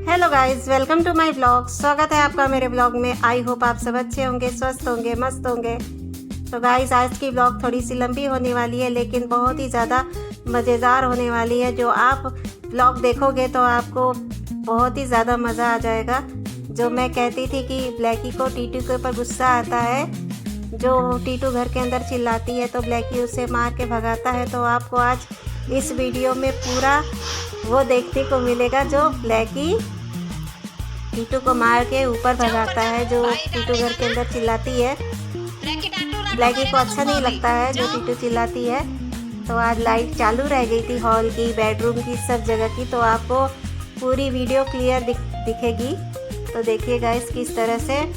Hello guys, welcome to my blog. स्वागत है आपका मेरे ब्लॉग में। आई होप आप सब अच्छे होंगे, स्वस्थ होंगे, मस्त होंगे। तो गाइस, आज की ब्लॉग थोड़ी सी लंबी होने वाली है, लेकिन बहुत ही ज़्यादा मज़ेदार होने वाली है। जो आप ब्लॉग देखोगे तो आपको बहुत ही ज़्यादा मज़ा आ जाएगा। जो मैं कहती थी कि ब्लैकी को टीटू के ऊपर गुस्सा आता है, जो टीटू घर के अंदर चिल्लाती है तो ब्लैकी उसे मार के भगाता है, तो आपको आज इस वीडियो में पूरा वो देखने को मिलेगा जो ब्लैकी टीटू को मार के ऊपर भगाता है। जो टीटू घर के अंदर चिल्लाती है, ब्लैकी को अच्छा नहीं लगता है जो टीटू चिल्लाती है। तो आज लाइट चालू रह गई थी हॉल की, बेडरूम की, सब जगह की। तो आपको पूरी वीडियो क्लियर दिखेगी। तो देखिए गाइस, किस तरह से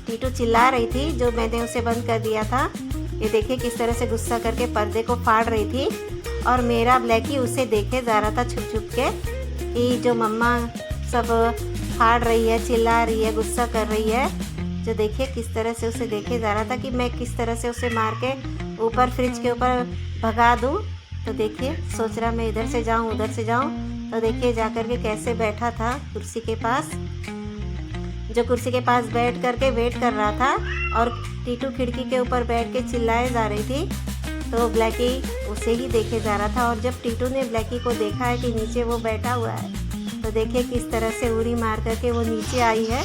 टीटू चिल्ला रही थी, जो मैंने उसे बंद कर दिया था। ये देखिए किस तरह से गुस्सा करके पर्दे को फाड़ रही थी, और मेरा ब्लैकी उसे देखे जा रहा था छुप छुप के कि जो मम्मा सब फाड़ रही है, चिल्ला रही है, गुस्सा कर रही है। जो देखिए किस तरह से उसे देखे जा रहा था कि मैं किस तरह से उसे मार के ऊपर फ्रिज के ऊपर भगा दूँ। तो देखिए सोच रहा मैं इधर से जाऊँ उधर से जाऊँ। तो देखिए जाकर के कैसे बैठा था कुर्सी के पास, जो कुर्सी के पास बैठ करके वेट कर रहा था, और टीटू खिड़की के ऊपर बैठ के चिल्लाए जा रही थी। तो ब्लैकी उसे ही देखे जा रहा था। और जब टीटू ने ब्लैकी को देखा है कि नीचे वो बैठा हुआ है, तो देखिए किस तरह से उरी मार करके वो नीचे आई है।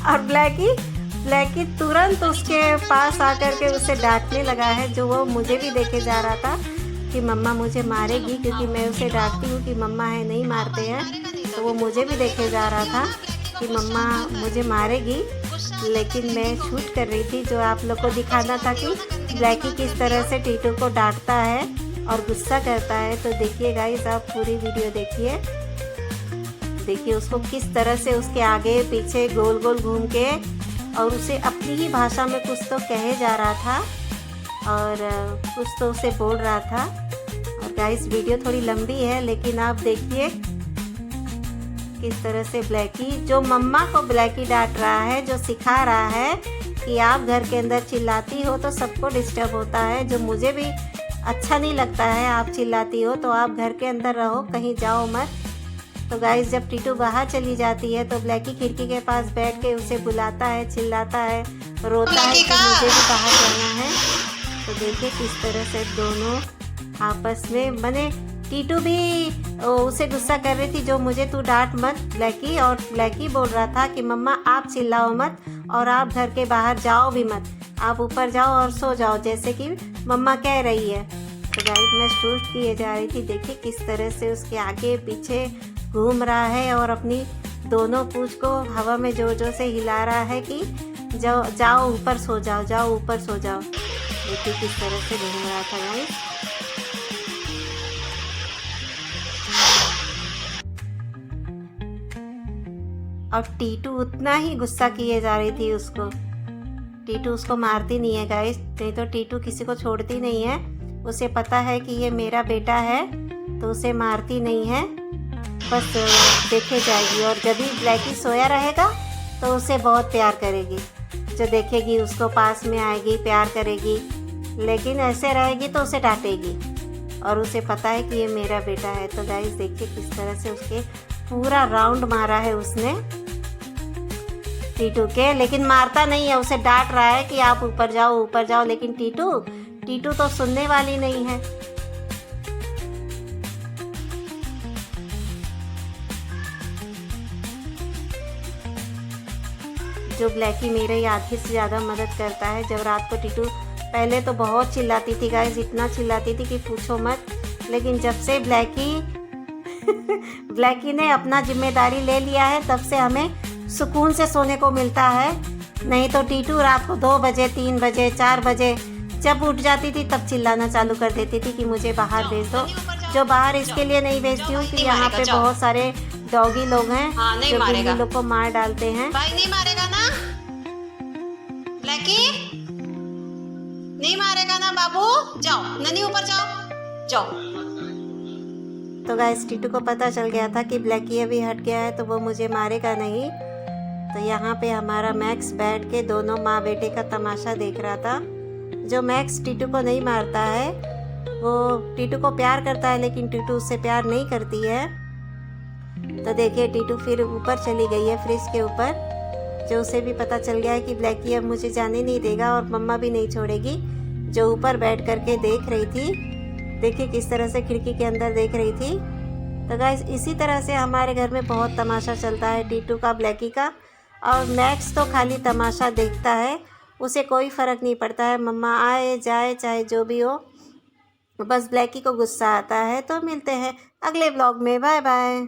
और ब्लैकी तुरंत उसके पास आकर के उसे डांटने लगा है, जो वो मुझे भी देखे जा रहा था कि मम्मा मुझे मारेगी, क्योंकि मैं उसे डांटती हूँ कि मम्मा है नहीं मारते हैं। तो वो मुझे भी देखे जा रहा था कि मम्मा मुझे मारेगी, लेकिन मैं शूट कर रही थी, जो आप लोग को दिखाना था कि ब्लैकी किस तरह से टीटू को डांटता है और गुस्सा करता है। तो देखिए गाइस, आप पूरी वीडियो देखिए उसको किस तरह से उसके आगे पीछे गोल गोल घूम के, और उसे अपनी ही भाषा में कुछ तो कहे जा रहा था, और कुछ तो उसे बोल रहा था। और गाइस, वीडियो थोड़ी लंबी है, लेकिन आप देखिए किस तरह से ब्लैकी, जो मम्मा को ब्लैकी डांट रहा है, जो सिखा रहा है कि आप घर के अंदर चिल्लाती हो तो सबको डिस्टर्ब होता है, जो मुझे भी अच्छा नहीं लगता है आप चिल्लाती हो, तो आप घर के अंदर रहो, कहीं जाओ मत। तो गाइस, जब टीटू बाहर चली जाती है तो ब्लैकी खिड़की के पास बैठ के उसे बुलाता है, चिल्लाता है, रोता है कि मुझे भी बाहर जाना है। तो देखिए किस तरह से दोनों आपस में, मैंने टीटू भी उसे गुस्सा कर रही थी, जो मुझे तू डांट मत ब्लैकी, और ब्लैकी बोल रहा था कि मम्मा आप चिल्लाओ मत, और आप घर के बाहर जाओ भी मत, आप ऊपर जाओ और सो जाओ, जैसे कि मम्मा कह रही है। तो गाइस, मैं शूट किए जा रही थी। देखिए किस तरह से उसके आगे पीछे घूम रहा है, और अपनी दोनों पूंछ को हवा में जोर जोर से हिला रहा है कि जाओ ऊपर सो जाओ, जाओ ऊपर सो जाओ। देखिए किस तरह से घूम रहा था गाइस। और टीटू उतना ही गुस्सा किए जा रही थी उसको। टीटू उसको मारती नहीं है गाइस, नहीं तो टीटू किसी को छोड़ती नहीं है। उसे पता है कि ये मेरा बेटा है, तो उसे मारती नहीं है, बस देखे जाएगी। और जब भी ब्लैकी सोया रहेगा तो उसे बहुत प्यार करेगी, जो देखेगी उसको पास में आएगी, प्यार करेगी। लेकिन ऐसे रहेगी तो उसे डांटेगी, और उसे पता है कि ये मेरा बेटा है। तो गाइस देखिए किस तरह से उसके पूरा राउंड मारा है उसने टीटू के, लेकिन मारता नहीं है, उसे डांट रहा है कि आप ऊपर जाओ ऊपर जाओ। लेकिन टीटू तो सुनने वाली नहीं है। जो ब्लैकी मेरे आधे से ज़्यादा मदद करता है। जब रात को टीटू पहले तो बहुत चिल्लाती थी गाइस, इतना चिल्लाती थी कि पूछो मत। लेकिन जब से ब्लैकी ने अपना जिम्मेदारी ले लिया है, तब से हमें सुकून से सोने को मिलता है। नहीं तो टीटू रात को 2 बजे 3 बजे 4 बजे जब उठ जाती थी, तब चिल्लाना चालू कर देती थी कि मुझे बाहर भेज दो। जो बाहर इसके लिए नहीं भेजती हूँ कि यहाँ पे बहुत सारे डॉगी लोग हैं, जो बिल्ली लोग को मार डालते हैं। भाई नहीं मारेगा ना ब्लैकी, नहीं मारेगा ना बाबू, जाओ ननी ऊपर जाओ। तो गाइस, टीटू को पता चल गया था कि ब्लैकी अभी हट गया है, तो वो मुझे मारेगा नहीं। तो यहाँ पे हमारा मैक्स बैठ के दोनों माँ बेटे का तमाशा देख रहा था। जो मैक्स टीटू को नहीं मारता है, वो टीटू को प्यार करता है, लेकिन टीटू उससे प्यार नहीं करती है। तो देखिए टीटू फिर ऊपर चली गई है फ्रिज के ऊपर, जो उसे भी पता चल गया है कि ब्लैकी अब मुझे जाने नहीं देगा और मम्मा भी नहीं छोड़ेगी, जो ऊपर बैठ करके देख रही थी। देखिए किस तरह से खिड़की के अंदर देख रही थी। तो गाइस इसी तरह से हमारे घर में बहुत तमाशा चलता है टीटू का, ब्लैकी का। और मैक्स तो खाली तमाशा देखता है, उसे कोई फ़र्क नहीं पड़ता है मम्मा आए जाए चाहे जो भी हो, बस ब्लैकी को गुस्सा आता है। तो मिलते हैं अगले ब्लॉग में, बाय बाय।